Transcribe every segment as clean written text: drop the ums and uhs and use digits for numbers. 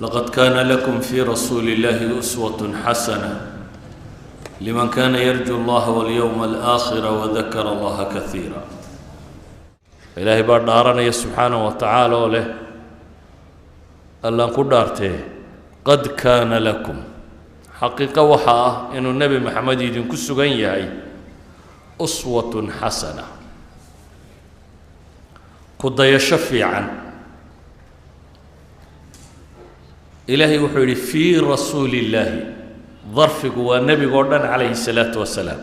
لقد كان لكم في رسول الله أسوة حسنة لمن كان يرجو الله واليوم الآخر وذكر الله كثيرا. إلهي بردارنا سبحانه وتعالى له الله قدرته قد كان لكم حقيقة وحا إنه النبي محمد يدين كسوغن يهي أسوة حسنة قد يشفي عن إلهي وحوري في رسول الله ظرف هو النبي قردان عليه الصلاة والسلام.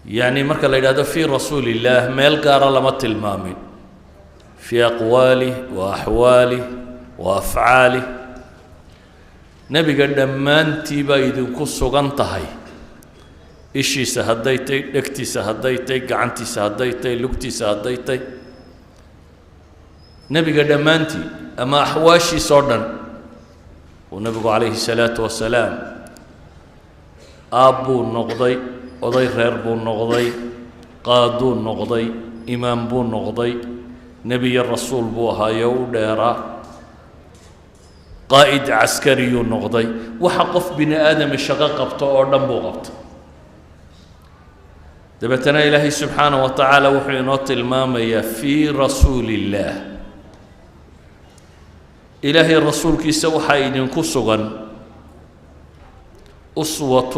يعني مركا ليلة في رسول الله ميل قارا لما تلمامي في أقواله وأحواله وأفعاله نبي قردمان تيبا يدين كسوغن تهي إشي سهديتي لكتي سهديتي قعنتي سهديتي لكتي سهديتي نبي قردمانتي أما أحواشي صردن ونبي عليه الصلاة والسلام أبو النقضي أضي غير بو النقضي قادو النقضي إمام بو النقضي نبي الرسول بوها يوديرا قائد عسكري النقضي وحقف بني آدم الشقاق قبطه أردن بو قبطه دبتنا إلهي سبحانه وتعالى وحينات المامية في رسول الله إلهي الرسول كي سوحا ينكسغن أسوة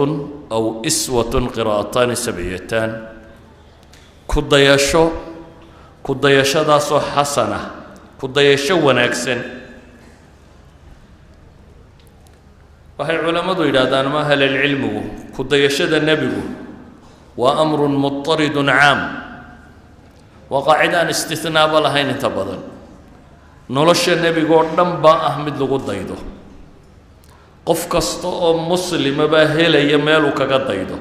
أو إسوة قراءتان سبعيتان كديشو داسو حسنة كديشو ونكسن وهي علماء إلى ما هل العلم كديشو دا النبي وأمر مضطرد عام وقاعدة استثناء بلا هين تبادل نولش النبي قردن با أحمد لغو دايدو قف كستو مسلم باهل يميلو كغا دايدو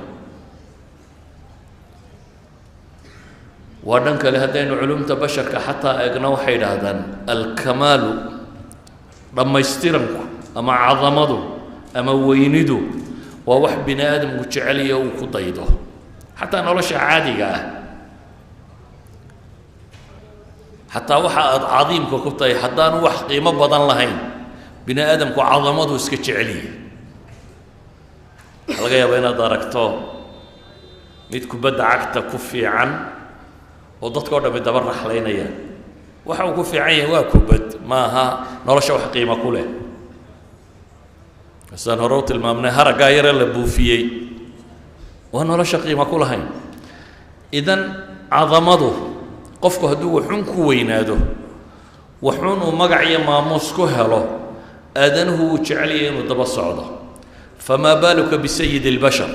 وردنك لهدين علومة بشر حتى اغنو حيدادان الكمال لما يسترنكو أما عظمدو أما ويندو ووح بني آدم وجعليه وكو دايدو حتى نولش عادي حتى واحد عظيم كوكبتاي حتى أنا واحد قيمة بدن لهين بني آدم كو عظمته اسكتش عليه حلقة بين داركتو ميتكو بدا عكتا كفي عن وضدك ورد بدبر حلينا يا واحد كفي عين واكبد ماها نولش واحد قيمة كله بس أنا روت المامنة هرا غير اللي بوفيي وانا لا شقيمة كلهين إذن عظمته قفك هدو وحنكو وينادو وحنو مقعي ماموس كهلو أدنه جعليه ودب الصعودة فما بالك بسيد البشر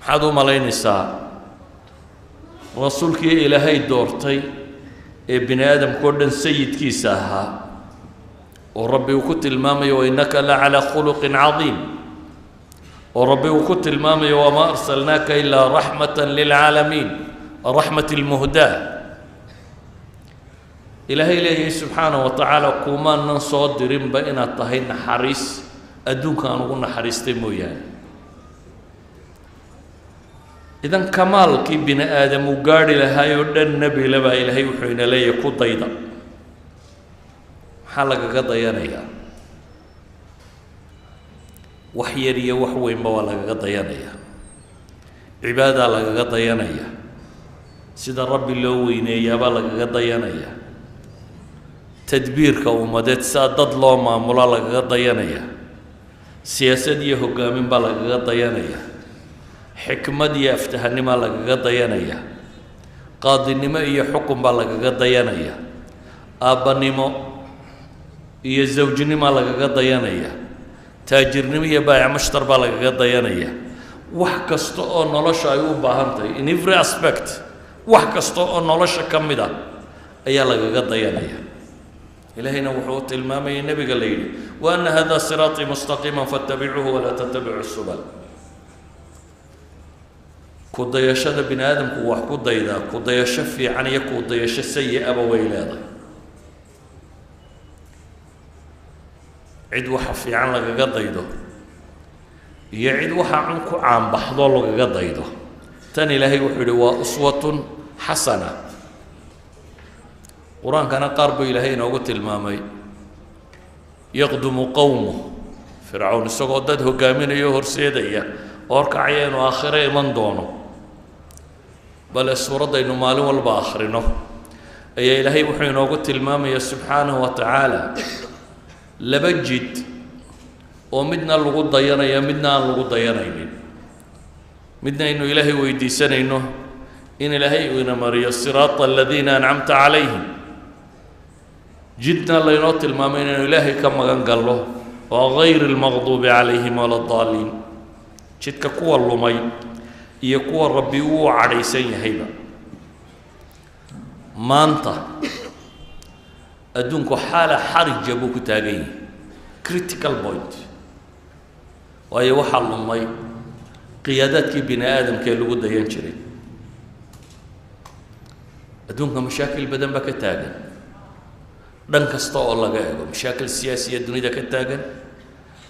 حدو ملايين الساعة رسولك إلى هاي الدورتي ابن آدم كردن سيد كيساها وربي وكت المامي وإنك لعلى خلق عظيم وربي وكت المامي وما أرسلناك إلا رحمة للعالمين رحمة المهداة إلهي سبحانه وتعالى كمان نصدرين بين الطهين حريص أدون كانوا قلنا حريص تيمويان إذن كمال كي بن آدم وقال لها يود النبي لبا إلهي وحين لي يكون ضيضا حلقة قضيانيها وحيرية وحوين بوالا قضيانية عبادة لك قضيانية سيد الرب اللويني يابا قضيانية تدبير كومدت سادد لو معمولا لك قضيانية سياسة دي حكامين بالا قضيانية حكمة دي افتهنما لك قضيانية قاضي نما إيا حكم بالا قضيانية آبا نمو إيا زوج نما لك قضيانية تاجر نما إيا بايع مشتر بالا قضيانية وحكستو أو نولش أيو باهنتي in every aspect وحكستو أو نولش كمدا أيا لك قضيانية إلهينا وحوت المامي النبي قال لي وأن هذا صراطي مستقيما فاتبعوه ولا تتبعوا السبل كوديشة بن آدم كوح كوديدا كوديشة في عن يكوديشة سيئة بويلادا عد وحفي عن لك قضيدو يعد وحا عنكو عن بحضو لك قضيدو تاني لهي وحولي وأسوة حسنة قرآن كان قارب إلهينا وقلت المامي yaqdumu qowmuh fircawn isagoo dad hogaaminayo horseedaya oorkacaya inuu aakhiro iman doono bale suuraddaynu maalin walba akhrino ayaa ilaahay wuxuu inoogu tilmaamaya subxaanahu wa tacaala laba jid oo midna lagu dayanayo midna aan lagu dayanaynin midna aynu ilaahay weydiisanayno in ilaahay uu ina mariyo siraata aladiina ancamta calayhim jidna laynoo tilmaamay inaynu ilaahay ka magan galno oo gayri almaqduubi calayhim wala daaliin jidka kuwa lumay iyo kuwa rabbi uu cadhaysan yahayba maanta adduunku xaala xarija buu ku taagan yahay critical point waayo waxaa lumay qiyaadaadkii bini aadamkee lagu dayan jiray adduunka mashaakil badan baa ka taagan dhan kasta oo laga eego mashaakil siyaasiya dunida ka taagan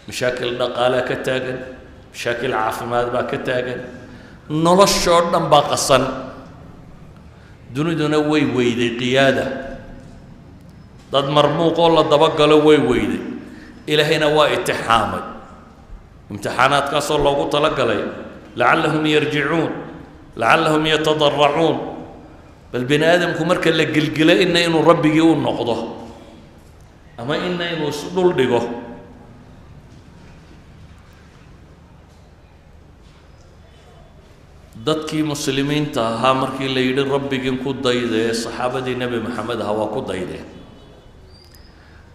mashaakil dhaqaalaa ka taagan mashaakil caafimaad baa ka taagan noloshoo dhan baa qasan duniduna way weyday qiyaada dad marmuuqoo la dabagalo way weyday ilaahayna waa itixaamay imtixaanaadkaasoo loogu talagalay lacallahum yarjicuun lacallahum yatadarracuun bal bini aadamku marka la gelgelo ina inuu rabbigii u noqdo ama ina inuu isdhul dhigo dadkii muslimiinta ahaa markii la yidhi rabbigiin ku daydee saxaabadii nebi maxamed ahaa waa ku daydeen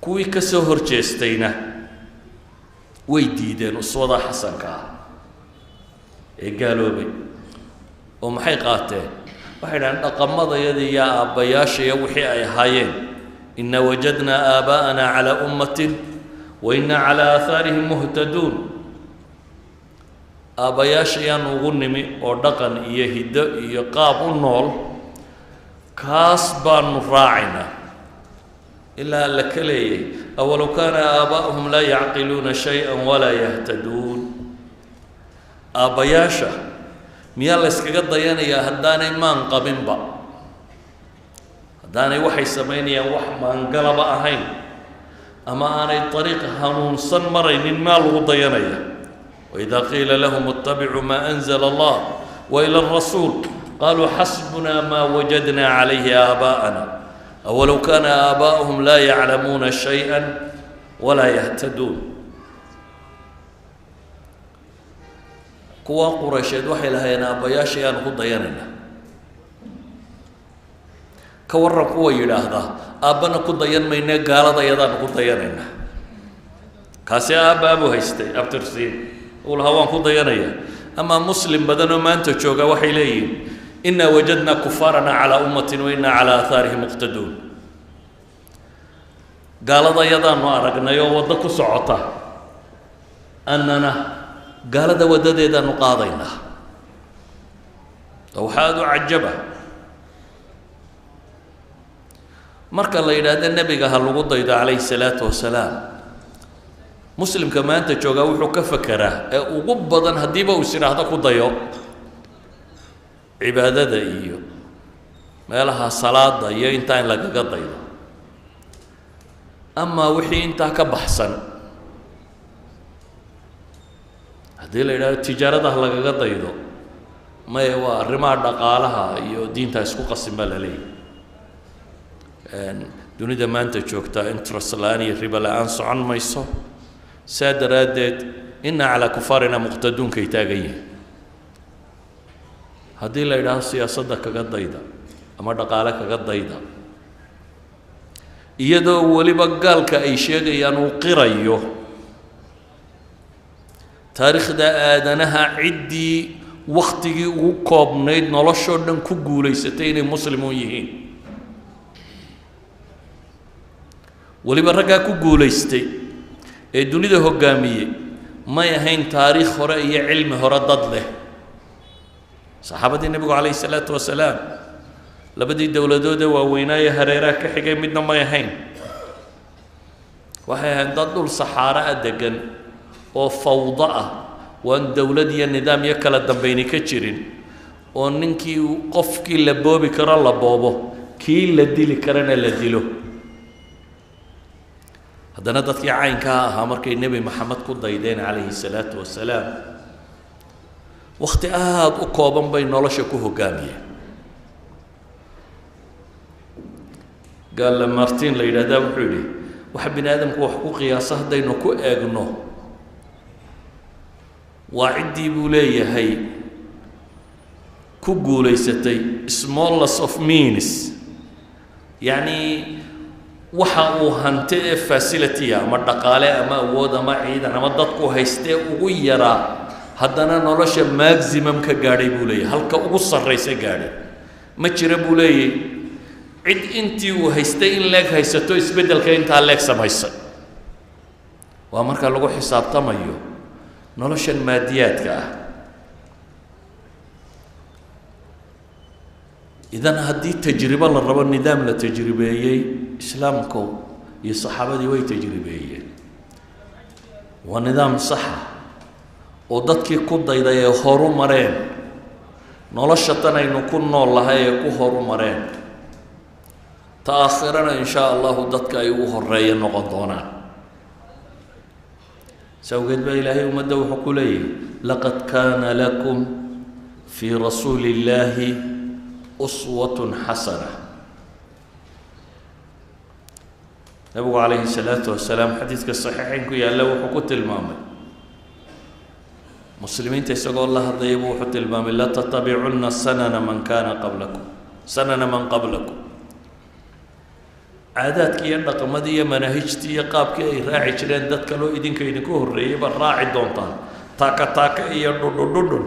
kuwii ka soo hor jeestayna way diideen uswada xasanka ah ee gaaloobay oo maxay qaateen waxay dhahaan dhaqamadayada iyo aabbayaashaya wixii ay ahaayeen inna wajadnaa aabaa'anaa calaa ummatin wa inna calaa aahaarihim muhtaduun aabbayaashayaan ugu nimi oo dhaqan iyo hiddo iyo qaab u nool kaas baanu raacaynaa ilaa alla ka leeyay awalow kaana aabaa'uhum laa yacqiluuna shay-an walaa yahtaduun aabbayaasha miyaa la yskaga dayanayaa haddaanay maan qabinba haddaanay waxay samaynayaan wax maangalaba ahayn ama aanay ariiq hanuunsan maraynin maa lagu dayanaya waidaa qiila lahum ittabicuu maa anzala allah waila alrasuul qaluu xasbunaa maa wajadnaa calayhi aabaa'ana awalow kaana aabaa'uhum laa yaclamuuna shay-an walaa yahtaduun kuwa quraysheed waxay lahaayeen aabbayaashay aanu ku dayanayna ka warran kuwa yidhaahdaa aabbana ku dayan maynee gaalada yadaanu ku dayanayna kaasi aabbaabuu haystay abtirsiin uu lahaa waan ku dayanaya amaa muslim badanoo maanta jooga waxay leeyihiin innaa wajadnaa kufaarana calaa ummatin wa innaa calaa aahaarihim muqtaduun gaalada yadaanu aragnay oo waddo ku socota annana gaalada waddadeedaanu qaadaynaa oo waxaa aada u cajaba marka la yidhaahdo nebiga ha lagu daydo calayhi salaatu wasalaam muslimka maanta joogaa wuxuu ka fakeraa ee ugu badan haddiiba uu is idhaahdo ku dayo cibaadada iyo meelaha salaada iyo intaa in lagaga daydo amaa wixii intaa ka baxsan haddii la yidhahdo tijaarada ha lagaga daydo maya waa arrimaha dhaqaalaha iyo diinta isku qasin baa la leeyahy dunida maanta joogtaa interest la-aan iyo ribo la-aan socon mayso saa daraaddeed inna calaa kufaarina muqtaduunkay taagan yihin haddii la yidhaahdo siyaasadda kaga dayda ama dhaqaale kaga dayda iyadoo weliba gaalka ay sheegayaan uu qirayo taariikhda aadanaha ciddii wakhtigii ugu koobnayd noloshoo dhan ku guulaysatay inay muslimuun yihiin weliba raggaa ku guulaystay ee dunida hoggaamiyey may ahayn taariikh hore iyo cilmi hore dad leh saxaabadii nebigu calayhi salaatu wasalaam labadii dowladoodee waaweynaaye hareeraha ka xigay midna may ahayn waxay ahayn dad dhul saxaara a degan oo fawdo ah waan dowlad iyo nidaam iyo kala dambayni ka jirin oo ninkii qofkii la boobi karo la boobo kii la dili karana la dilo haddana dadkii caynkaa ahaa markay nebi maxamed ku daydeen calayhi salaatu wasalaam wakhti aada u kooban bay nolosha ku hoggaamiyeen gaalla martin la yidhahdaa wuxuu yidhi waxa bini aadamku wax ku qiyaasa haddaynu ku eegno waa ciddii buu leeyahay ku guulaysatay smallness of means yacni waxa uu hanti ee facility ama dhaqaale ama awood ama ciidan ama dadku haystee ugu yaraa haddana nolosha maximum ka gaadhay buu leeyahay halka ugu sarraysa gaadhay ma jira buu leeyahay cid intii uu haystay in leeg haysato isbeddelka intaa leeg samaysay waa marka lagu xisaabtamayo noloshan maadiyaadka ah idan haddii tajribo la rabo nidaam la tajribeeyey islaamku iyo saxaabadii way tajribeeyeen waa nidaam saxa oo dadkii ku dayday ee horu mareen nolosha tan aynu ku nool lahay ee ku horu mareen ta aakhirana in shaa allahu dadka ay ugu horeeya noqon doonaan sawgeed baa ilaahay ummadda wuxuu ku leeyahay laqad kaana lakum fii rasuuli illaahi uswatun xasana nabigu calayhi salaatu wasalaam xadiidka saxiixayn ku yaalla wuxuu ku tilmaamay muslimiinta isagoo la hadlaya buu wuxuu tilmaamay la tatabicunna sanana man kaana qablakum sanana man qablakum caadaadkii iyo dhaqamadii iyo manaahijtii iyo qaabkii ay raaci jireen dad kaloo idinka idinku horreeyey baad raaci doontaan taaka taaka iyo dhudhudhudhun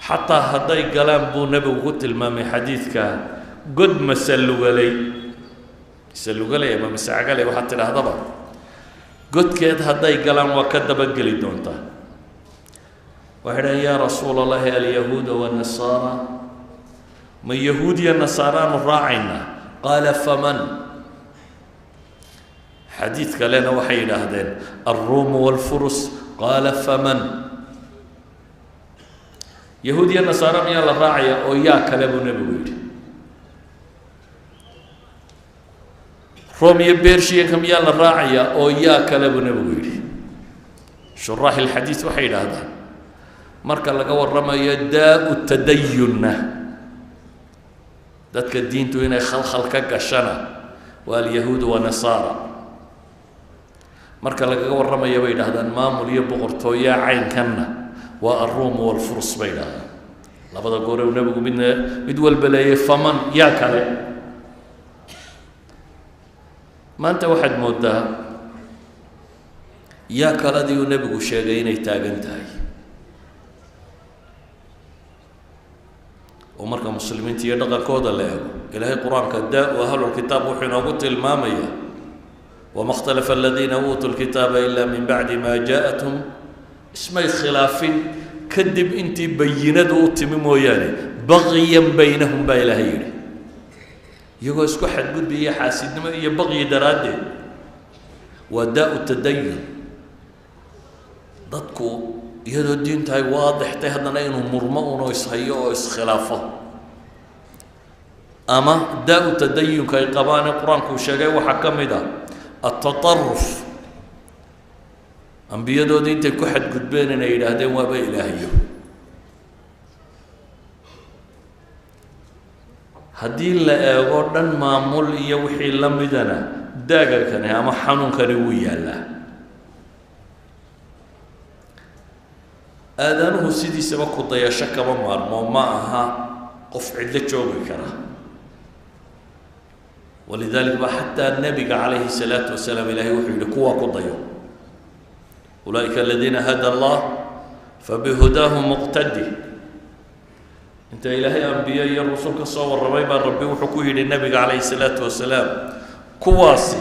xataa hadday galaan buu nebigu ku tilmaamay xadiidka god masalugalay masalugalay ama masacgalay waxaad tidhaahdaba godkeed hadday galaan waa ka dabageli doontaa waxay dhahan yaa rasuula allahi alyahuuda waannasaara ma yahuud iyo nasaaraanu raacaynaa qaala faman xadiid kalena waxay yidhaahdeen alruumu waalfurus qaala faman yahuud iyo nasaara miyaa la raacaya oo yaa kale buu nebigu yidhi room iyo bershiyanka miyaa la raacaya oo yaa kale buu nebigu yidhi shuraax ilxadiid waxay yidhaahdaan marka laga warramayo daa-u tadayunna dadka diintu inay khalkhal ka gashana waa alyahuudu wanasaara marka lagaga warramayo bay yidhahdaan maamul iyo boqortooyaa caynkanna waa alruum waalfurs bay yidhahdaan labada goore uu nebigu mid walba leeyay faman yaa kale maanta waxaad mooddaa yaa kaladii uu nebigu sheegay inay taagan tahay oo marka muslimiinta iyo dhaqankooda la eego ilaahay qur-aanka daa-u ahlulkitaab wuxuu inoogu tilmaamaya wama ikhtalafa aladiina uutuu lkitaaba ila min bacdi maa jaa-athum ismay khilaafin kadib intii bayinadu u timi mooyaane baqyan baynahum baa ilaahay yidhi iyagoo isku xadgudbi iyo xaasidnimo iyo baqyi daraaddeed waa daa-u tadayun dadku iyadoo diintahay waadixtay haddana inuu murmo uno ishayo oo iskhilaafo ama daa-u tadayunka ay qabaane qur-aankuu sheegay waxaa ka mid ah atataruf ambiyadoodii intay ku xadgudbeen inay yidhaahdeen waaba ilaahayo haddii la eego dhan maamul iyo wixii la midana daagakani ama xanuunkani wuu yaallaa aadanuhu sidiisaba ku dayasho kama maarmo ma aha qof cidlo joogi kara walidalik ba xataa nebiga calayhi salaatu wasalaam ilaahay wuxuu yidhi kuwaa ku dayo ulaaئika aladiina hada allah fabihudaahu muqtadi inta ilaahay ambiye iyo rusul ka soo warramay baa rabbi wuxuu ku yidhi nebiga calayhi salaatu wasalaam kuwaasi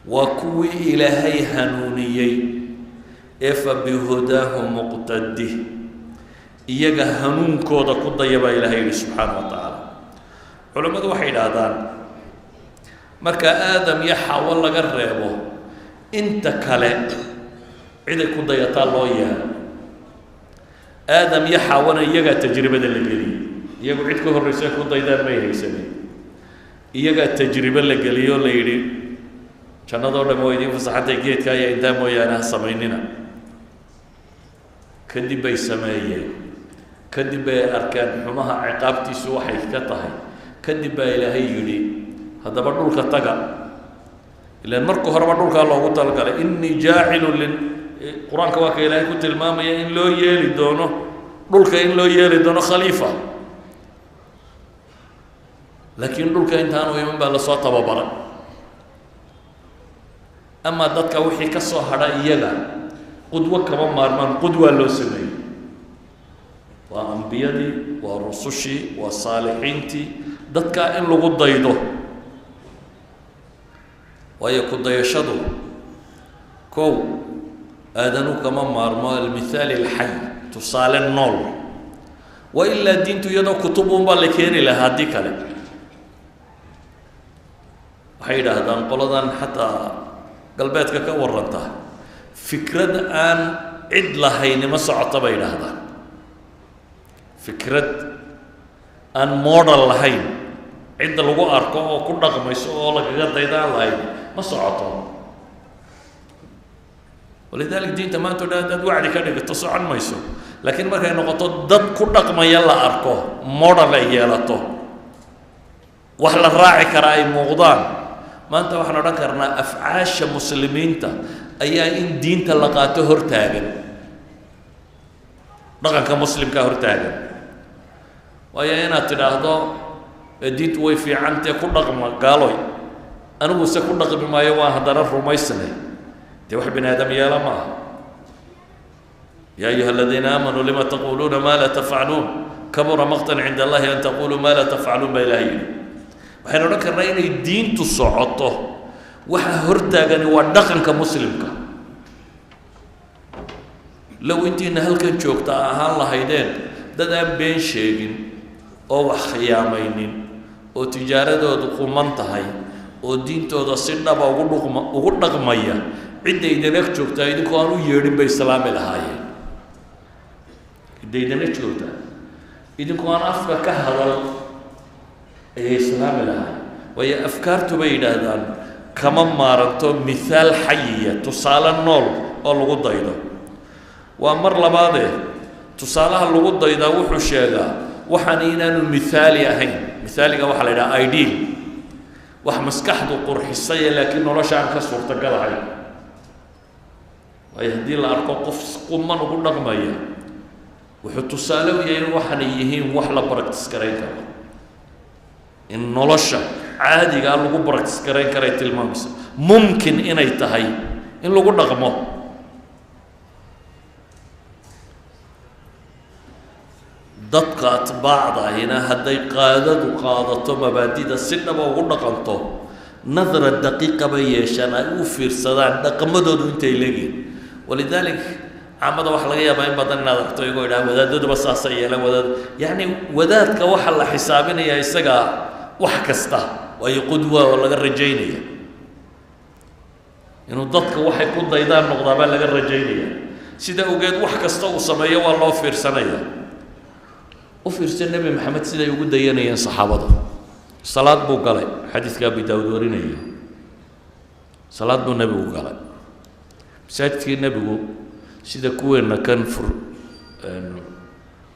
waa kuwii ilaahay hanuuniyey ee fabihudaahu muqtadi iyaga hanuunkooda ku daya baa ilaahay yidhi subxaana wa tacaala culammadu waxay idhaahdaan marka aadam iyo xawo laga reebo inta kale ciday ku dayataa loo yeelo aadam iyo xawana iyagaa tajribada la geliyey iyagu cid ka horraysa ku daydaan may haysanin iyagaa tajribo la geliyoo la yidhi jannadoo dhan waa idiin fasaxantay geedka ayaa intaa mooyaane ha samaynina kadib bay sameeyeen kadib bay arkeen xumaha ciqaabtiisu waxay ka tahay kadib baa ilaahay yidhi haddaba dhulka taga ilaan marka horeba dhulkaa loogu talagalay innii jaacilun qur-aanka waa ka ilaahay ku tilmaamaya in loo yeeli doono dhulka in loo yeeli doono khaliifa laakiin dhulka intaanu iman baa lasoo tababaray amaa dadka wixii ka soo hadha iyaga qudwo kama maarmaan qudwaa loo sameeyey waa ambiyadii waa rusushii waa saalixiintii dadkaa in lagu daydo waayo ku dayashadu kow aadanu kama maarmo almithaali alxay tusaale nool wa ilaa diintu iyadoo kutub unbaa la keeni lahaa haddii kale waxay yidhaahdaan qoladan xataa galbeedka ka warranta fikrad aan cid lahayni ma socota bay yidhaahdaan fikrad aan model lahayn cidda lagu arko oo ku dhaqmayso oo lagaga daydaan lahayn ma socoto walidalik diinta maanta o dhan haddaad wacdi ka dhigato socon mayso laakiin markay noqoto dad ku dhaqmaya la arko model ay yeelato wax la raaci karaa ay muuqdaan maanta waxaan odhan karnaa afcaasha muslimiinta ayaa in diinta la qaato hortaagan dhaqanka muslimkaa hortaagan waayo inaad tidhaahdo diintu way fiicantee ku dhaqma gaaloy aniguse ku dhaqmi maayo waan haddana rumaysnay dee wax bini aadam yeela ma aha yaa ayuha aladiina aamanuu lima taquluuna maa laa tafcaluun kabura maqtan cinda allahi an taquluu maa laa tafcaluun baa ilaha yidhi waxaynu odhan karnaa inay diintu socoto waxa hortaagani waa dhaqanka muslimka low intiina halkan joogta ahaan lahaydeen dad aan been sheegin oo wax khiyaamaynin oo tijaaradoodu quman tahay oo diintooda si dhaba ugu dhaqmaya cidda idin ag joogtaa idinkoo aan u yeedhin bay islaami lahaayeen cidda idin ag joogtaa idinkoo aan afka ka hadal ayay islaami lahaayeen waayo afkaartu bay yidhaahdaan kama maaranto mithaal xayiya tusaale nool oo lagu daydo waa mar labaadee tusaalaha lagu daydaa wuxuu sheegaa waxaan inaanu mithaali ahayn mithaaliga waxaa la yidhaha ideal wax maskaxdu qurxisaya laakiin nolosha aan ka suurtagal ahayn waayo haddii la arko qof quman ugu dhaqmaya wuxuu tusaale u yahay in waxaanay yihiin wax la practice garayn karo in nolosha caadigaa lagu practice garayn karay tilmaamaysa mumkin inay tahay in lagu dhaqmo dadka atbaacda ahina hadday qaadadu qaadato mabaadida si dhaba ugu dhaqanto nadra daqiiqa bay yeeshaan ay u fiirsadaan dhaqamadoodu intay leegiin walidalik caamada waxaa laga yaabaa in badan inaad aragto igoo idhaha wadaadaduba saasa yeelan yacni wadaadka waxaa la xisaabinayaa isaga wax kasta waayo qudwa oo laga rajaynaya inuu dadka waxay ku daydaan noqdaa baa laga rajaynaya sida ogeed wax kasta uu sameeyo waa loo fiirsanaya u fiirsan nebi maxamed siday ugu dayanayeen saxaabadu salaad buu galay xadiidka abi daawud warinaya salaad buu nebigu galay masaajidkii nebigu sida kuweenna kan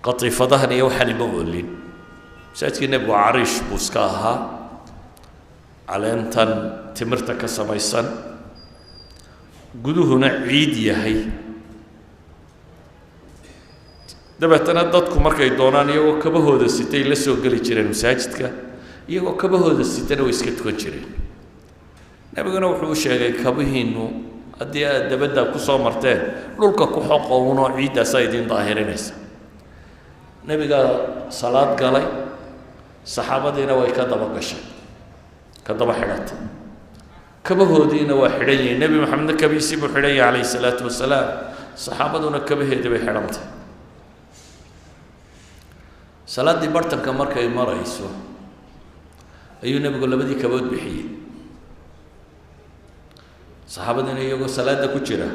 qatiifadahan iyo waxaan ima oolin masaajidkii nebigu cariish buu iska ahaa caleentan timirta ka samaysan guduhuna ciid yahay dabeetana dadku markay doonaan iyagoo kabahooda sitay la soo geli jireen masaajidka iyagoo kabahooda sitana way iska tukan jireen nebiguna wuxuu u sheegay kabihiinnu haddii aad dabadda ku soo marteen dhulka ku xoqo unoo ciiddaasaa idiin daahirinaysa nebigaa salaad galay saxaabadiina way ka daba gashay ka daba xidhatay kabahoodiina waa xidhan yihiin nebi maxamedna kabihiisii buu xidhan yahay calayhi salaatu wasalaam saxaabaduna kabaheedii bay xidhantay salaaddii bartanka markay marayso ayuu nebigu labadii kabood bixiyey saxaabadiina iyagoo salaadda ku jira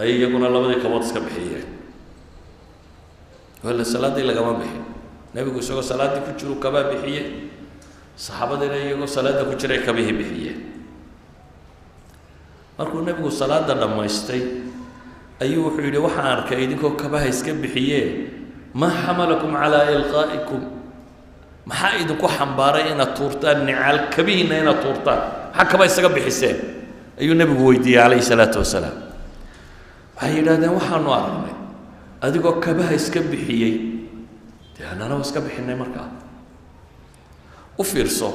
ay iyaguna labadii kabood iska bixiyeen wala salaaddii lagama bixin nebigu isagoo salaaddii ku jiru kabaa bixiyey saxaabadiina iyagoo salaadda ku jiray kabihii bixiyeen markuu nabigu salaada dhamaystay ayuu wuxuu yidhi waxaan arkay idinkoo kabaha iska bixiyee ma xamalakum calaa ilqaa'ikum maxaa idinku xambaaray inaad tuurtaan nicaal kabihiinna inaad tuurtaan maxaa kaba isaga bixiseen ayuu nabigu weydiiyey calayhi salaatu wasalaam waxay yidhahdeen waxaanu aragnay adigoo kabaha iska bixiyey dee annana waa iska bixinay markaa u fiirso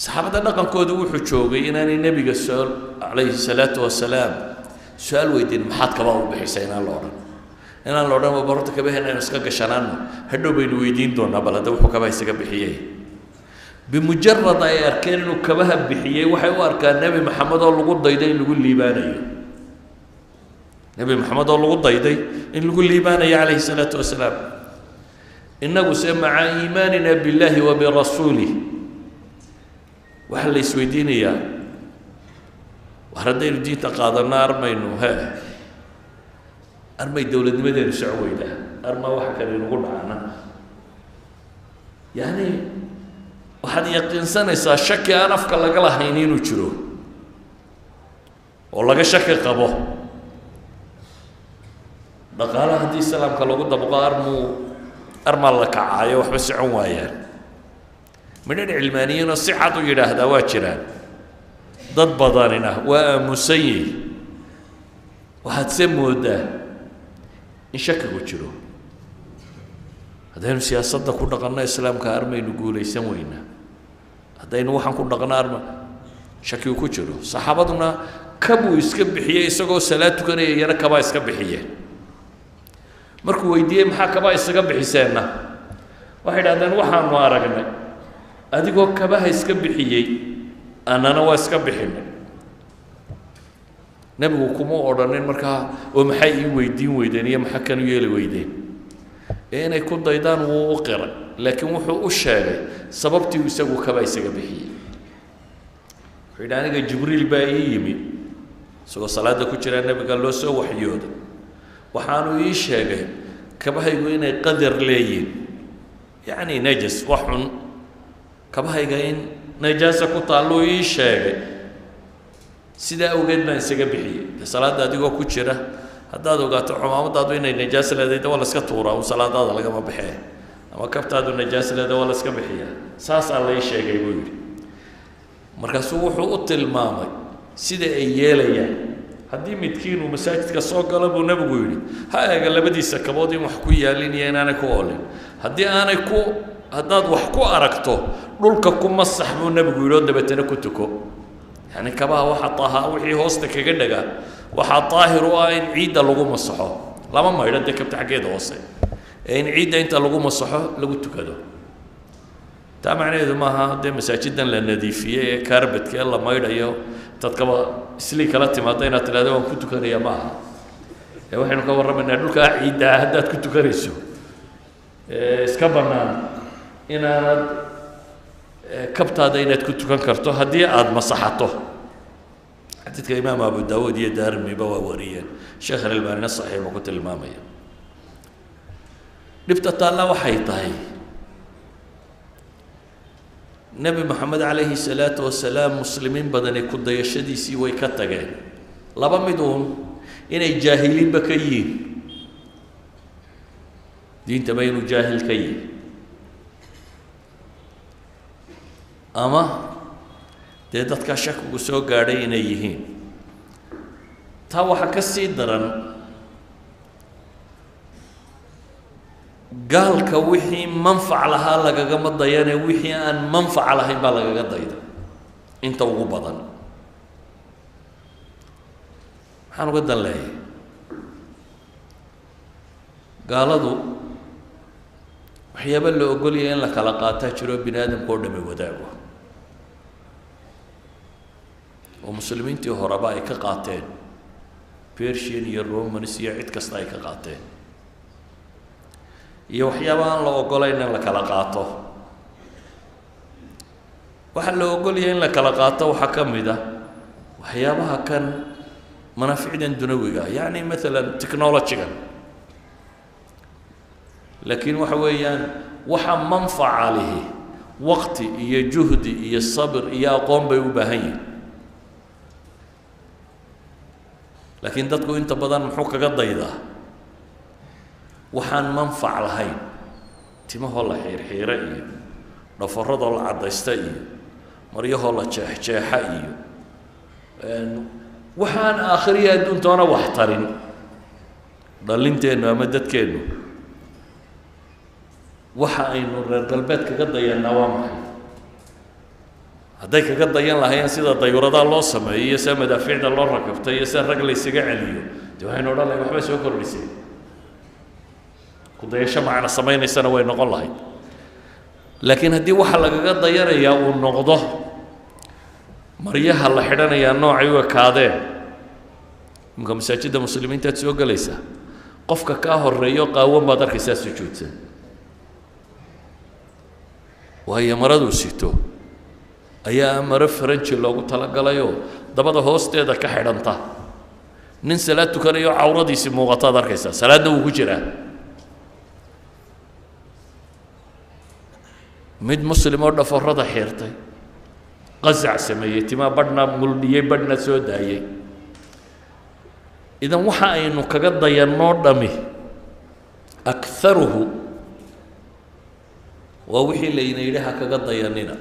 saxaabada dhaqankoodu wuxuu joogay inaanay nebiga calayhi salaatu wasalaam su-aal weydiin maxaad kabaa u bixisay inaan la odhan waa barorta kabaheenna aynu iska gashanaano hadhow baynu weydiin doonaa bal hadda wuxuu kabaha isaga bixiyey bimujarad ay arkeen inuu kabaha bixiyey waxay u arkaan nebi maxamed oo lagu dayday in lagu liibaanayo nebi maxamed oo lagu dayday in lagu liibaanayo calayhi salaatu wasalaam innagu se maca iimaanina billaahi wa birasuulih waxaa la isweydiinayaa war haddaynu diinta qaadanno armaynu armay dowladnimadeenu soco weydaa arma waxa kale inugu dhacana yacni waxaad yaqiinsanaysaa shaki aan afka laga lahayn inuu jiro oo laga shaki qabo dhaqaalaha haddii islaamka lagu dabaqo armaa la kacaayo waxba socon waayaan midhan cilmaaniyiinoo si cad u yidhaahdaa waa jiraan dad badanina waa aamusan yihi waxaad se moodaa in shakigu jiro haddaynu siyaasadda ku dhaqanno islaamka armaynu guulaysan weynaa haddaynu waxaan ku dhaqno arma shakigu ku jiro saxaabaduna kabuu iska bixiyey isagoo salaad tukanaya iyana kabaa iska bixiyeen markuu weydiiyey maxaa kabaa isaga bixiseenna waxay idhahdeen waxaanu aragnay adigoo kabaha iska bixiyey annana waa iska bixinay nebigu kuma odhanin markaa oo maxay ii weydiin weydeen iyo maxaa kan u yeeli weydeen ee inay ku daydaan wuu u qiray laakiin wuxuu u sheegay sababtii uu isagu kabaa isaga bixiyey wuxuu yidhi aniga jibriil baa ii yimi isagoo salaada ku jira nebiga loo soo waxyooday waxaanu ii sheegay kabahaygu inay qadar leeyihin yacni najas wax xun kabahayga in najaasa ku taalluu ii sheegay sidaa awgeed baan isaga bixiyey dee salaadda adigoo ku jira haddaad ogaato cumaamadaadu inay najaas leedahay de waa la iska tuuraa un salaadaada lagama baxee ama kabtaadu najaas leedahay waa la iska bixiyaa saasaa la ii sheegay buu yidhi markaasuu wuxuu u tilmaamay sida ay yeelayaan haddii midkiin uu masaajidka soo galo buu nebigu yidhi ha eega labadiisa kabood in wax ku yaalin iyo inaanay ku oolin haddii aanay ku haddaad wax ku aragto dhulka ku masax buu nebigu yidhi oo dabeetana ku tuko yani kabaha waxaa wixii hoosta kaga dhagaa waxaa daahir u ah in ciidda lagu masaxo lama maydho dee kabta xaggeeda hoose ee in ciidda inta lagu masaxo lagu tukado taa macnaheedu maaha dee masaajidan la nadiifiyey ee kaarbadka ee la maydhayo dadkaba islii kala timaada inaad tidhahdo waan ku tukanaya ma aha ee waxaynu ka warramaynaa dhulkaa ciidda ah haddaad ku tukanayso iska bannaan inaanad kabtaada inaad ku tukan karto haddii aada masaxato xadiidka imaam abu daawuud iyo daarimiba waa wariyeen sheekh alalbaanina saxiix buu ku tilmaamaya dhibta taalla waxay tahay nebi moxamed calayhi salaatu wasalaam muslimiin badani ku dayashadiisii way ka tageen laba mid uun inay jaahiliinba ka yihiin diintaba inuu jaahil ka yihi ama dee dadkaa shakigu soo gaadhay inay yihiin taa waxaa ka sii daran gaalka wixii manfac lahaa lagagama dayane wixii aan manfac lahayn baa lagaga dayda inta ugu badan maxaan uga dan leeyahay gaaladu waxyaaba la ogolyahay in la kala qaataa jiro bini aadamka oo dhami wadaago oo muslimiintii horeba ay ka qaateen persian iyo romans iyo cid kasta ay ka qaateen iyo waxyaaba aan la ogolayn in la kala qaato waxaa la ogolyahay in la kala qaato waxaa ka mid ah waxyaabaha kan manaaficdan dunawiga yacni maalan technology-gan laakiin waxa weeyaan waxa manfaca lihi waqti iyo juhdi iyo sabr iyo aqoon bay u baahan yihin laakiin dadku inta badan muxuu kaga daydaa waxaan manfac lahayn timahoo la xiirxiira iyo dhafaradoo la caddaysta iyo maryahoo la jeexjeexa iyo waxaan aakhiriya adduuntoona wax tarin dhalinteennu ama dadkeennu waxa aynu reer galbeed kaga dayannaa waa maxay hadday kaga dayan lahaayeen sida dayuuradaha loo sameeyo iyo sida madaafiicda loo rakabtay iyo sida rag laysaga celiyo dee waxaynu odhan lahayn waxbay soo kordhisay kudayasho macna samaynaysana way noqon lahayd laakiin haddii waxa lagaga dayanayaa uu noqdo maryaha la xidhanayaa noocay u ekaadeen imika masaajidda muslimiintaad soo gelaysaa qofka kaa horeeyo qaawan baad arkaysaa sujuudsan waayo maraduu sito ayaa maro faranji loogu talagalayoo dabada hoosteeda ka xidhanta nin salaad tukanayo cawradiisii muuqataad arkaysaa salaadna wuu ku jiraa mid muslim oo dhafarada xiirtay qasac sameeyey timaa badhna muldhiyey badhna soo daayey idan waxa aynu kaga dayannoo dhami akaruhu waa wixii layna yidhi ha kaga dayanina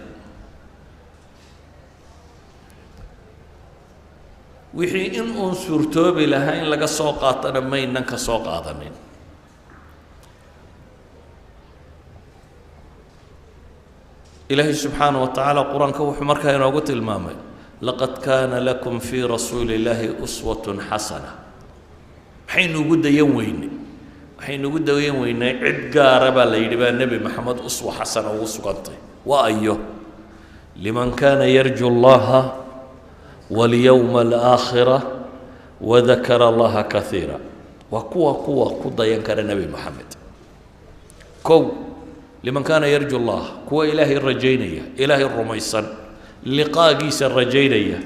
wixii in uun suurtoobi lahaa in laga soo qaatana maynan ka soo qaadanin إلهي سبحانه وتعالى قرآن كوح مركا ينوغت المامي لقد كان لكم في رسول الله أسوة حسنة حين وجد يومين عد قاربا ليدبا النبي محمد أسوة حسنة وأسوة وأيه لمن كان يرجو الله واليوم الآخرة وذكر الله كثيرا وقوة قد ينكر النبي محمد لمن كان يرجو الله كو إلهي الرجينية إلهي الرميسان لقاء جيس الرجينية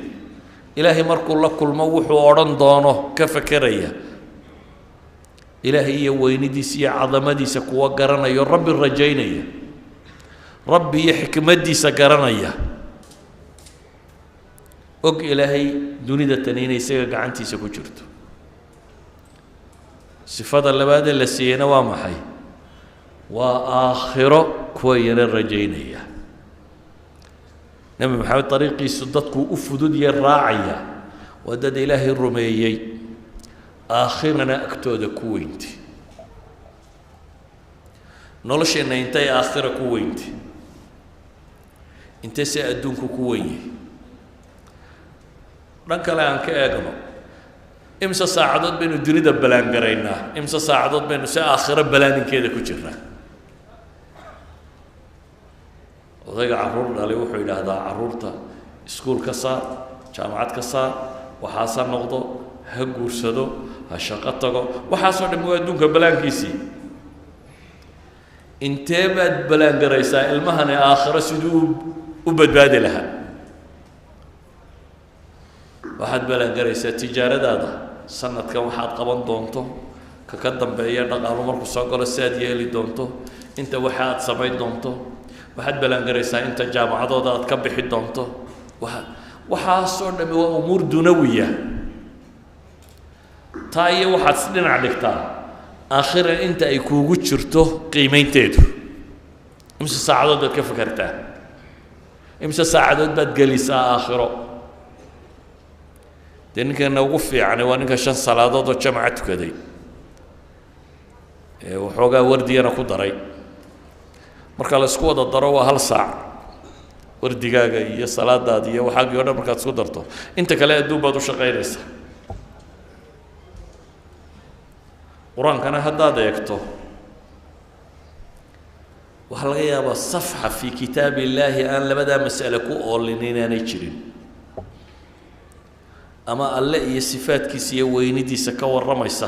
إلهي مركو لك الموح وأرن دانه كفكرية إلهي ويندي سي عظمدي سكوا قرنا يا رب الرجينية ربي حكمتي سكرنية أك إلهي دوني دتنين يسيق عنتي سكوجرت صفات اللي بعد اللي سينا وامحي وآخرة كوين الرجينية نبي محمد طريقي صدتك أفدود الراعية ودد إلهي الرميي آخرنا أكتود كوينتي نولش إن إنتي آخرة كوينتي إنتي سأدونك كويني رانك لا أنك أجمع إمسا ساعدت بينو دريد بلان قرينا إمسا ساعدت بينو سآخرة بلان كذا كجرنا odayga caruur dhalay wuxuu yidhaahdaa caruurta iskuul ka saar jaamacad ka saar waxaasa noqdo ha guursado ha shaqo tago waxaasoo dhammi waa adduunka balaankiisii intee baad balaan garaysaa ilmahani aakhiro siduu u badbaadi lahaa waxaad balaan garaysaa tijaaradaada sanadkan waxaad qaban doonto ka dambeeya dhaqaalo markuu soo galo si aad yeeli doonto inta waxa aad samayn doonto waxaad balaan garaysaa inta jaamacadooda aad ka bixi doonto waxaasoo dhammi waa umuur dunawiya taa iyo waxaad si dhinac dhigtaa aakhira inta ay kuugu jirto qiimaynteedu imse saacadood baad ka fakartaa imse saacadood baad gelisaa aakhiro dee ninkeena ugu fiicane waa ninka 5 salaadood oo jamaca tukaday waxoogaa wardiyana ku daray marka la isku wada daro waa 1 saac wardigaaga iyo salaadaada iyo waxaagii oo dhan markaad isku darto inta kale adduun baad u shaqaynaysaa quraankana haddaad eegto waxaa laga yaabaa safxa fi kitaabi illaahi aan labadaa mas'ale ku oolin inaanay jirin ama alle iyo sifaadkiisa iyo weynidiisa ka warramaysa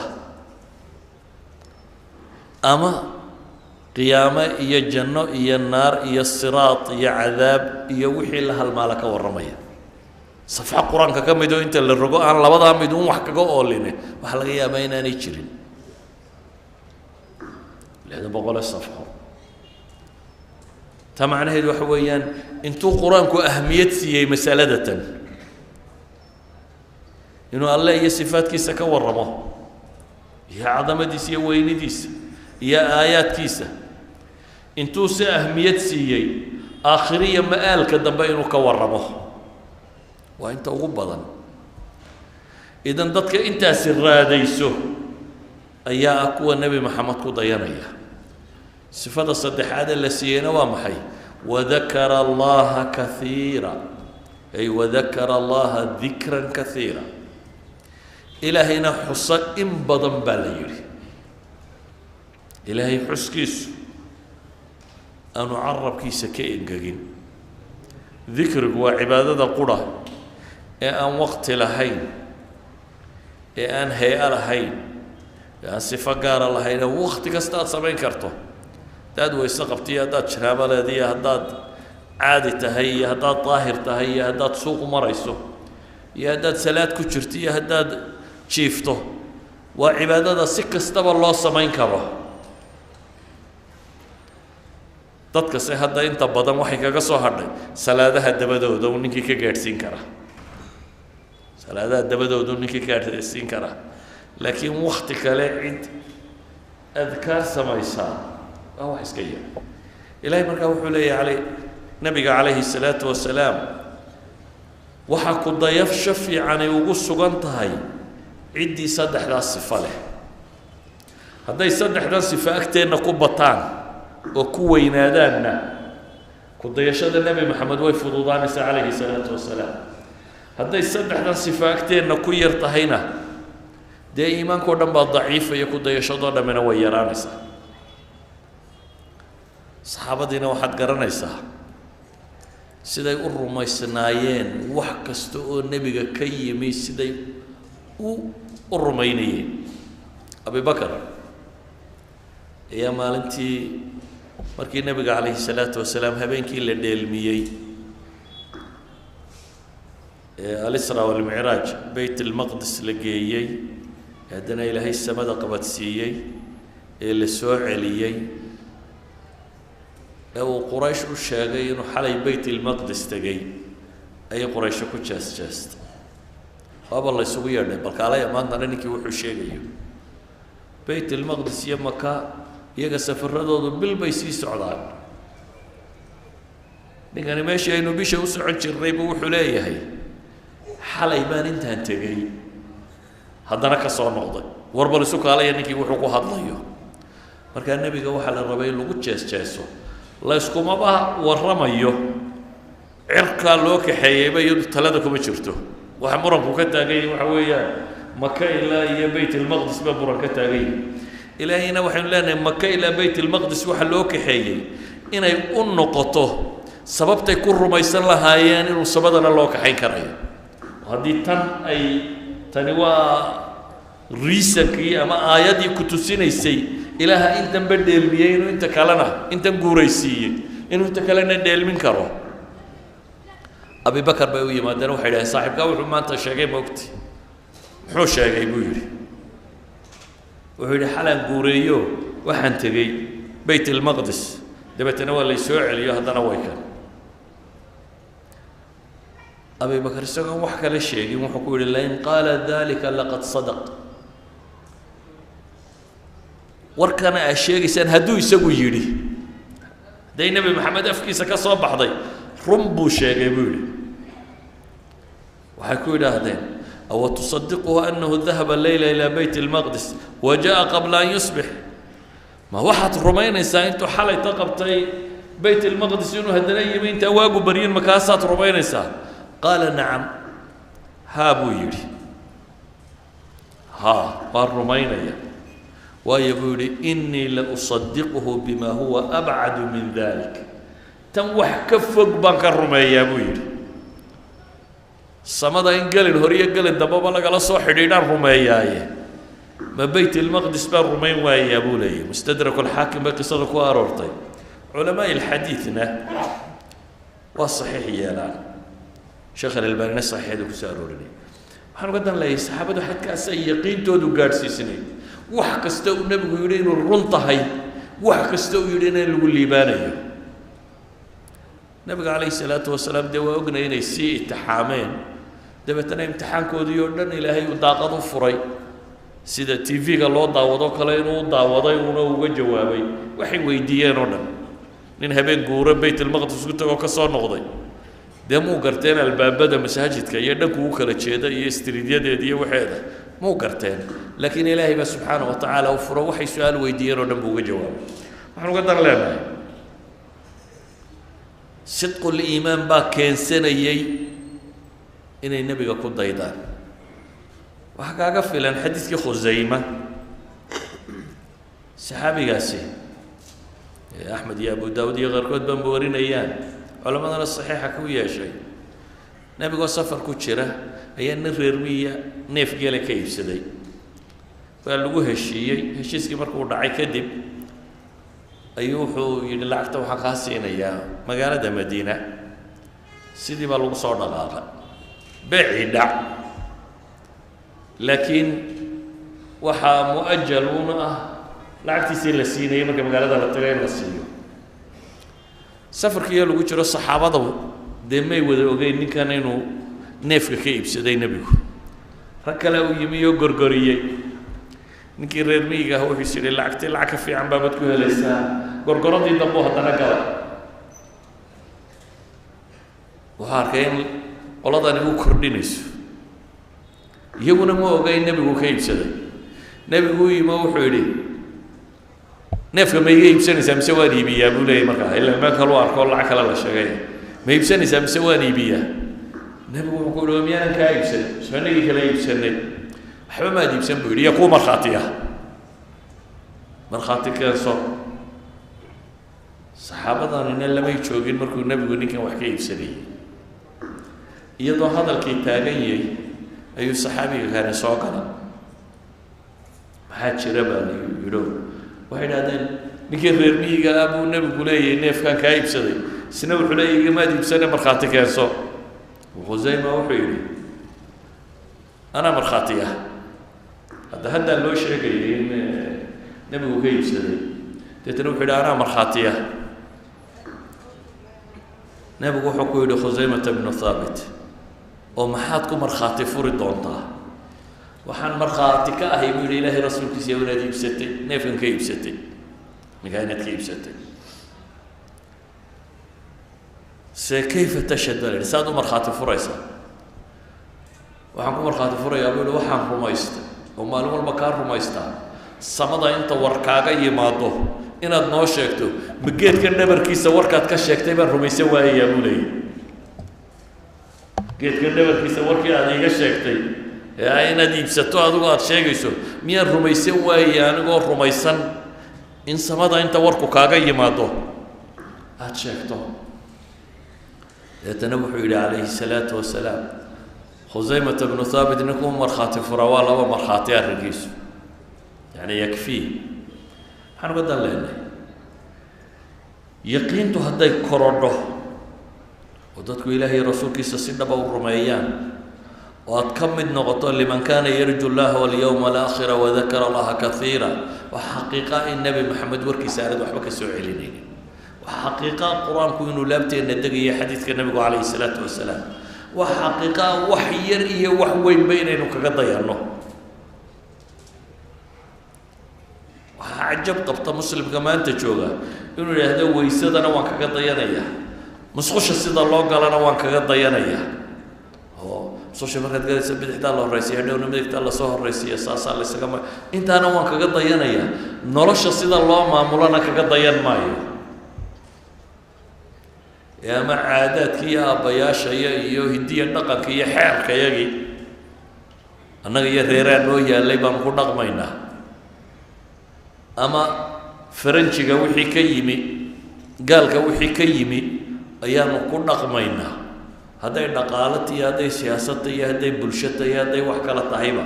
ama qiyaamo iyo janno iyo naar iyo siraat iyo cadaab iyo wixii la halmaala ka warramaya safxa quraanka ka mid oo inta la rogo aan labadaa mid uun wax kaga ooline waxaa laga yaabaa inaanay jirin 600 صفحة تمعنى هذا وحويان انتو قرآنكو أهمية سيئة مسألة إنه الله هي صفات كيسة كورمه هي عظمة ديس هي وين ديس هي آيات كيسة انتو أهمية سيئي آخرية مآل كدن بينو كورمه وانت غبضا إذن ضدك انت سر ديسو أيا أكو النبي محمد قضيانيا صفات الصدحات اللي سيئنا ومحي وذكر الله كثيرا أي وذكر الله ذكرا كثيرا إلهينا حصى إن بدن باليري إلهي حس كيس أنو عرب كيس كائن كجين ذكر وعبادة القرى أن وقت لهين أن هيئة لهين أن صفة قارة لهين وقت كستاد سبعين كرتو داد ويسقبتي هداد شرابة لدي هداد عادي تهي هداد طاهر تهي هداد سوق مريسو يا هداد سلاد كشرتي هداد شيفته وعبادة سك استبر الله سمين كره dadka se hadda inta badan waxay kaga soo hadhay salaadaha dabadooda uu ninkii ka gaarsiin kara salaadaha dabadooda uu ninkii ka gaarsiin kara laakiin waqti kale cid adkaar samaysa wax iska yar ilaahay markaa wuxuu leeyahay nabiga calayhi salaatu wasalaam waxa ku dayaf shafiican ay ugu sugan tahay ciddii saddexdaas sifo leh hadday saddexdaas sifo agteenna ku bataan oo ku weynaadaanna ku dayashada nabi maxamed way fududaanaysaa calayhi salaatu wasalaam hadday saddexdan sifo agteenna ku yar tahayna dee iimaankao dhan baa daciifaya ku dayashadoo dhammina way yaraanaysaa saxaabadiina waxaad garanaysaa siday u rumaysnaayeen wax kasta oo nebiga ka yimi siday u rumaynayeen abubakar ayaa maalintii markii nabiga calayhi salaatu wasalaam habeenkii la dheelmiyey alisra walmicraaj beyt almaqdis la geeyey haddana ilaahay samada qabadsiiyey ee la soo celiyey ee uu quraysh u sheegay inuu xalay beyt almaqdis tegey ayay quraysho ku jees-jeestay waaba la isugu yeedhay balkaalaya maantana ninkii wuxuu sheegayo beyt almaqdis iyo maka iyaga safaradoodu bil bay sii socdaan ninkani meeshii aynu bisha u socon jirnay buu wuxuu leeyahay xalay baan intaan tegey haddana ka soo noqday warbal isu kaalaya ninkii wuxuu ku hadlayo markaa nebiga waxaa la rabay in lagu jees-jeeso la iskumaba warramayo cirkaa loo kaxeeyeyba iyadu talada kuma jirto waxa muranku ka taagay waxa weeyaan maka ilaa iyo beyt almaqdis baa muran ka taagay ilaahayna waxaynu leenahay maka ilaa beyt almaqdis waxa loo kaxeeyey inay u noqoto sababtay ku rumaysan lahaayeen inuu sabadana loo kaxayn karayo haddii tani waa riisankii ama aayadii ku tusinaysay ilaaha intanba dheelmiyey inuu inta kalena intan guuraysiiyey inuu inta kalena dheelmin karo abubakar bay u yimaadeen waxay idhaheen saaxiibkaa wuxuu maanta sheegay maogti muxuu sheegay buu yidhi wuxuu yidhi xalaan guureeyo waxaan tegey beyt almaqdis dabeetana waa laysoo celiyo haddana way kan abubakar isagoon wax kale sheegin wuxuu ku yidhi lain qaala dalika laqad sadaq warkana aa sheegaysaan hadduu isagu yidhi hadday nebi maxamed afkiisa ka soo baxday run buu sheegay buu yidhi waxay ku yidhaahdeen awa tusadiquhu annahu dahaba leyla ilaa beyt almaqdis wa jaa qabla an yusbix ma waxaad rumaynaysaa intuu xalayta qabtay beyt almaqdis inuu haddana yimi intaa waagu baryin makaasaad rumaynaysaa qaala nacam haa buu yidhi haa waan rumaynaya waayo buu yidhi innii la usadiquhu bima huwa abcadu min dalik tan wax ka fog baan ka rumeeyaa buu yidhi samada in gelin horiyo gelin dambaba lagala soo xidhiidhaan rumeeyaaye ma beyt almaqdis baan rumayn waayaa buu leeyahy mustadrak alxaakim bay qisada ku aroortay culamaa'i alxadiidna waa saxiix yeelaan sheekh alalbaanina saxiixeeda ku soo aroorinay waxaan uga dan leeyahay saxaabadu xadkaas ay yaqiintoodu gaadhsiisnay wax kasta uu nebigu yidhi inuu run tahay wax kasta uu yidhi in lagu liibaanayo nabiga calayhi salaatu wasalaam dee waa ognay inay sii itixaameen dabeetana imtixaankoodii oo dhan ilaahay uu daaqad u furay sida TV-ga loo daawado kale inuu daawaday una uga jawaabay waxay weydiiyeen oo dhan nin habeen guura baytulmaqdis ku tago ka soo noqday dee muu garteen albaabada masaajidka iyo dhanku u kala jeeda iyo istriidyadeeda iyo waxeeda muu garteen laakiin ilaahay baa subxaana wa tacaala u furo waxay su-aal weydiiyeen oo dhan buu uga jawaabay waxaan uga dan leenahay sidqul iimaan baa keensanayay inay nebiga ku daydaan waxaa kaaga filan xadiidkii khusayma saxaabigaasi axmed iyo abu daawud iyo qaarkood baanba warinayaan culamadana saxiixa ku yeeshay nebigoo safar ku jira ayaa nin reer miya neef geela ka iibsaday waa lagu heshiiyey heshiiskii markuu dhacay kadib ayuu wuxuu yidhi lacagta waxaan kaa siinayaa magaalada madiina sidii baa lagu soo dhaqaaqay beecii dhac laakiin waxaa mu-ajaluuna ah lacagtiisii la siinayay marka magaalada la tago in la siiyo safarkiiyo lagu jiro saxaabada dee may wada ogeyn ninkan inuu neefka ka iibsaday nebigu rag kale uu yimi oo gorgoriyey ninkii reer miyiga ah wuxuu is yidhi lacagtii lacag ka fiican baabad ku helaysaa gorgoradii dambuu haddana galay waxaa arkay in qoladani u kordhinayso iyaguna ma ogeyn nebigu ka iibsaday nebigu u yimi oo wuxuu yidhi neefka ma iga iibsanaysaa mise waan iibiyaa buu leeyahy markaa ilaa meel kaluu arko lacag kale la sheegay ma iibsanaysaa mise waan iibiyaa nebigu wuxuu ku yidhi miyaanan kaa iibsan soo inagii kala iibsanay waxba maad iibsan buu yidhi yaa kuu markhaati ah markhaati keenso saxaabadanina lamay joogin markuu nebigu ninkan wax ka iibsanayay iyadoo hadalkii taagan yahay ayuu saxaabiga kani soo gala maxaa jira baa la yidho waxay idhahdeen ninkii reer miyiga ah buu nebigu leeyahay neefkan kaa iibsaday isna wuxuu leeyahay igamaad iibsane markhaati keenso khusayma wuxuu yidhi anaa markhaati ah haddaa loo sheegayay in nebigu ka iibsaday deetana wuxuu yidhi anaa markhaati ah nebigu wuxuu ku yidhi khusaymata bnu thaabit oo maxaad ku markhaati furi doontaa waxaan markhaati ka ahay buu yidhi ilaahay rasuulkiisa inaad iibsatay neefkan ka iibsatay ninkaa inaad ka iibsatay se kayfa tashhad baa la yidhi saad u markhaati furaysaa waxaan ku markhaati furayaa buu yidhi waxaan rumaystay oo maalin walba kaa rumaystaa samada inta war kaaga yimaado inaad noo sheegto ma geedkan dhabarkiisa warkaad ka sheegtay baan rumaysan waayayaa buu leeyahy geedkan dhabarkiisa warkii aad iiga sheegtay inaad iibsato adigu aad sheegayso miyaan rumaysan waayaya anigoo rumaysan in samada inta warku kaaga yimaado aad sheegto deetana wuxuu yidhi calayhi salaatu wasalaam khusaymata bnu thaabit ninkuu markhaati fura waa laba markhaati arrinkiisu yani yakfii maxaan uga dan leenahay yaqiintu hadday korodho oo dadku ilaahay rasuulkiisa si dhaba u rumeeyaan oo aad ka mid noqoto liman kaana yarju llaha walyawma alaakhira wadakara allaha kaiira waa xaqiiqa in nebi maxamed warkiisa aanad waxba ka soo celinaynin waa xaqiiqa qur-aanku inuu laabteenna degaya xadiidka nebigu calayhi salaatu wasalaam waa xaqiiqa wax yar iyo wax weynba inaynu kaga dayanno waxaa cajab qabta muslimka maanta jooga inuu yidhaahdo waysadana waan kaga dayanayaa musqusha sida loo galana waan kaga dayanayaa oo musqusha markaad galaysa bidixdaa la horraysiya dhowna midigtaa lasoo horraysiya saasaa la ysaga intaana waan kaga dayanayaa nolosha sida loo maamulana kaga dayan maayo ama caadaadkii iyo aabbayaashaya iyo hidiya dhaqanka iyo xeerkayagii annaga iyo reeraan noo yaallay baanu ku dhaqmaynaa ama faranjiga wixii ka yimi gaalka wixii ka yimi ayaanu ku dhaqmaynaa hadday dhaqaalata iyo hadday siyaasata iyo hadday bulshata iyo hadday wax kala tahayba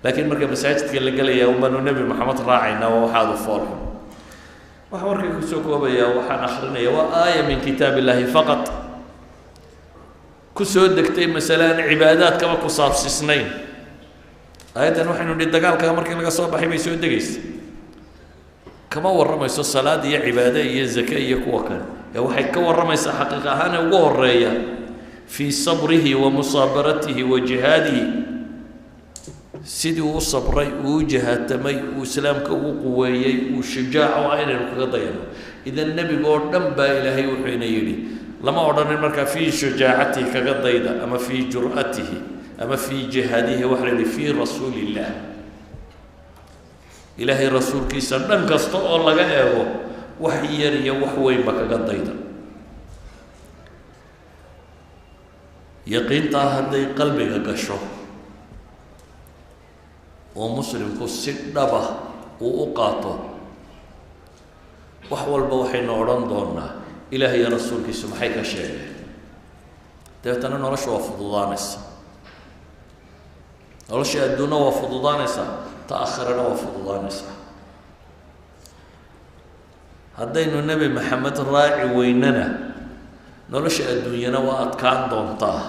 laakiin marka masaajidka la gelayaa unbaanu nebi maxamed raacaynaa waa waxaadu foolxun waxaa warkay kusoo koobayaa waxaan akrinaya waa aaya min kitaab illaahi faqad ku soo degtay masale aan cibaadaadkaba ku saabsisnayn aayaddan waxaynu nihi dagaalkaa markii laga soo baxay bay soo degaysa kama warramayso salaad iyo cibaade iyo zake iyo kuwa kale ee waxay ka warramaysaa xaqiiq ahaane ugu horeeya في صبره ومصابرته وجهاده سيدي وصبري وجهاتمي وإسلامك وقويي وشجاع وعين القضية إذا النبي قردن با إلهي وحين يلي لما أردن المركة في شجاعته كقضية أما في جرأته أما في جهاده وحرني في رسول الله إلهي رسول كيسا ننقصت الله قايبه وحيري وحوين بك قضية يقين هدي قلبك قشو ومسلم كسد دبه وأقاطه وحول بوحي نوران دونا إلهي رسول كيسا محيك شيء تبتنا نرش وفضضانس نرش أدونا وفضضانس تأخرنا وفضضانس هدين النبي محمد راعي ويننا نرش الدنيا وأتكان دونتاه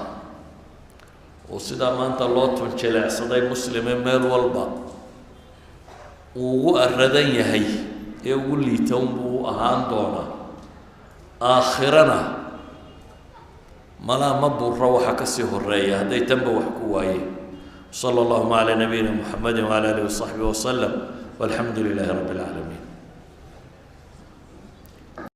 وسيدا ما أنت الله تنشلع صداي مسلمين ميل والبا وأردن يهي يقول لي تومبو أهان دونا آخرنا ملا مبور روح كسيه الرأي هدي تنبو وحكواي صلى الله على نبينا محمد وعلى آله وصحبه وسلم والحمد لله رب العالمين.